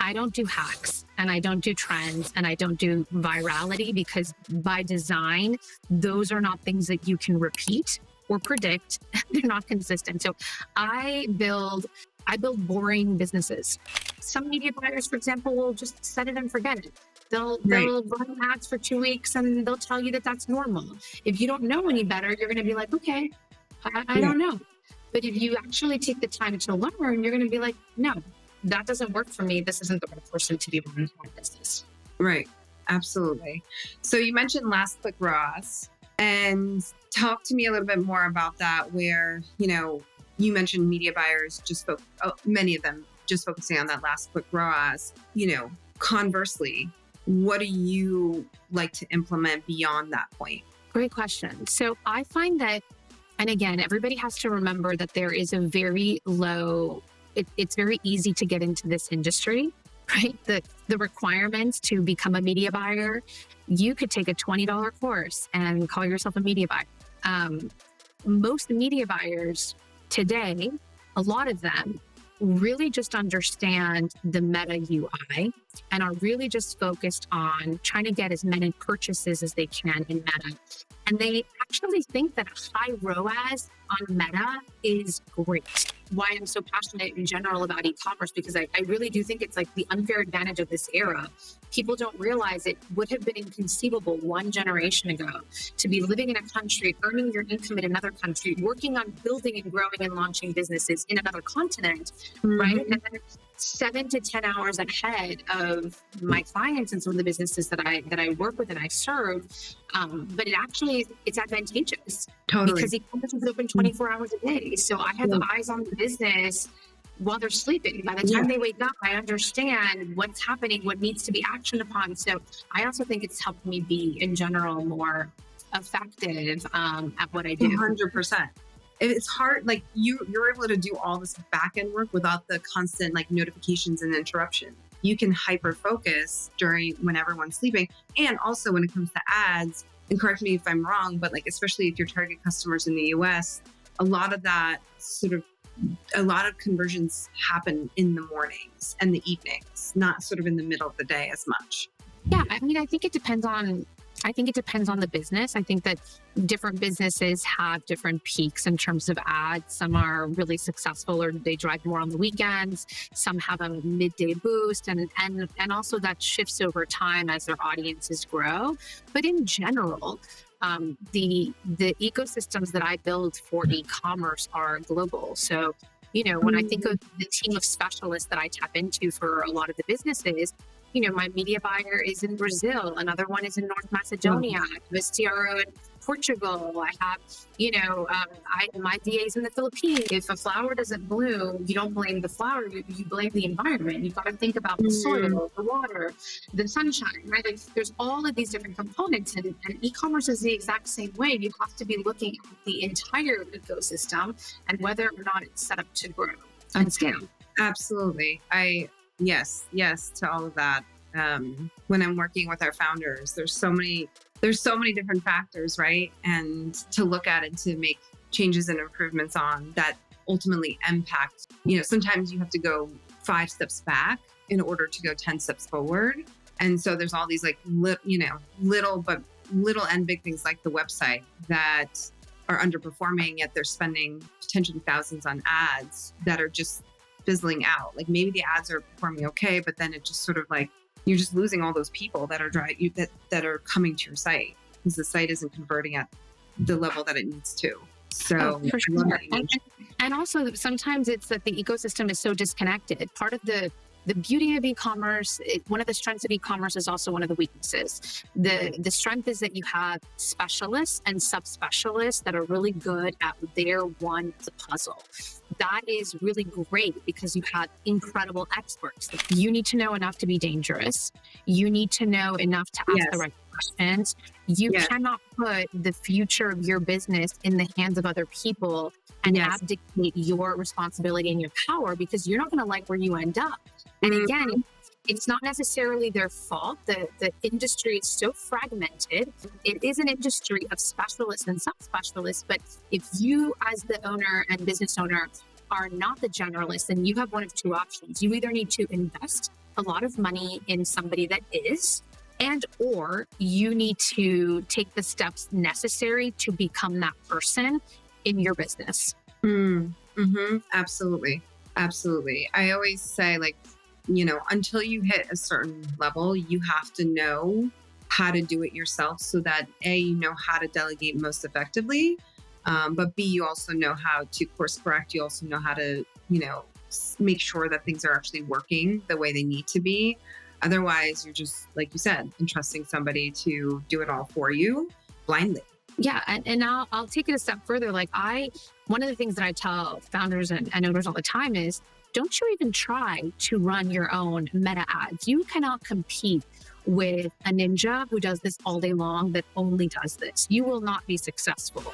I don't do hacks and I don't do trends and I don't do virality because by design, those are not things that you can repeat or predict. They're not consistent. So I build boring businesses. Some media buyers, for example, will just set it and forget it. They'll run ads for 2 weeks and they'll tell you that that's normal. If you don't know any better, you're going to be like, okay, I don't know. But if you actually take the time to learn, you're going to be like, no, that doesn't work for me. This isn't the right person to be running my business. Right. Absolutely. So you mentioned Last Click ROAS, and talk to me a little bit more about that, where, you mentioned media buyers many of them just focusing on that last click ROAS. Conversely, what do you like to implement beyond that point? Great question. So I find that, and again, everybody has to remember that there is a very low, it's very easy to get into this industry, right? The requirements to become a media buyer, you could take a $20 course and call yourself a media buyer. Most media buyers today, a lot of them really just understand the Meta UI and are really just focused on trying to get as many purchases as they can in Meta. And they actually think that high ROAS on Meta is great. Why I'm so passionate in general about e-commerce, because I really do think it's like the unfair advantage of this era. People don't realize it would have been inconceivable one generation ago to be living in a country, earning your income in another country, working on building and growing and launching businesses in another continent, right? And then 7 to 10 hours ahead of my clients and some of the businesses that I work with and I serve. But it's advantageous. Totally. Because e-commerce is open 24 hours a day. So I have eyes on the business while they're sleeping. By the time they wake up, I understand what's happening, what needs to be actioned upon. So I also think it's helped me be, in general, more effective at what I do. 100%. It's hard, like you're able to do all this back end work without the constant notifications and interruption. You can hyper focus when everyone's sleeping. And also when it comes to ads, and correct me if I'm wrong, but especially if your target customers in the US, a lot of conversions happen in the mornings and the evenings, not sort of in the middle of the day as much. Yeah, I think it depends on the business. I think that different businesses have different peaks in terms of ads. Some are really successful or they drive more on the weekends. Some have a midday boost and also that shifts over time as their audiences grow. But in general, the ecosystems that I build for e-commerce are global. So, when I think of the team of specialists that I tap into for a lot of the businesses, my media buyer is in Brazil. Another one is in North Macedonia. I have a CRO in Portugal. I have, my DA is in the Philippines. If a flower doesn't bloom, you don't blame the flower, you blame the environment. You've got to think about the soil, the water, the sunshine, right? There's all of these different components, and e-commerce is the exact same way. You have to be looking at the entire ecosystem and whether or not it's set up to grow and scale. Absolutely. Yes to all of that. When I'm working with our founders, there's so many different factors, right? And to look at it, to make changes and improvements on that ultimately impact, sometimes you have to go 5 steps back in order to go 10 steps forward. And so there's all these little and big things like the website that are underperforming, yet they're spending potentially thousands on ads that are just fizzling out. Maybe the ads are performing okay, but then it just sort of you're just losing all those people that are that are coming to your site because the site isn't converting at the level that it needs to. So for sure. And also sometimes it's that the ecosystem is so disconnected. Part of the beauty of e-commerce, one of the strengths of e-commerce is also one of the weaknesses. The strength is that you have specialists and subspecialists that are really good at their one puzzle. That is really great because you have incredible experts. You need to know enough to be dangerous. You need to know enough to ask the right questions. You cannot put the future of your business in the hands of other people and abdicate your responsibility and your power, because you're not going to like where you end up. And again, it's not necessarily their fault. The industry is so fragmented. It is an industry of specialists and subspecialists. But if you, as the owner and business owner, are not the generalist, then you have one of two options. You either need to invest a lot of money in somebody that is, and or you need to take the steps necessary to become that person in your business. Absolutely. Absolutely. I always say, like, until you hit a certain level, you have to know how to do it yourself so that A, you know how to delegate most effectively. But B, you also know how to course correct. You also know how to, make sure that things are actually working the way they need to be. Otherwise, you're just, like you said, entrusting somebody to do it all for you blindly. Yeah. And I'll take it a step further. One of the things that I tell founders and owners all the time is, don't you even try to run your own meta ads. You cannot compete with a ninja who does this all day long that only does this. You will not be successful.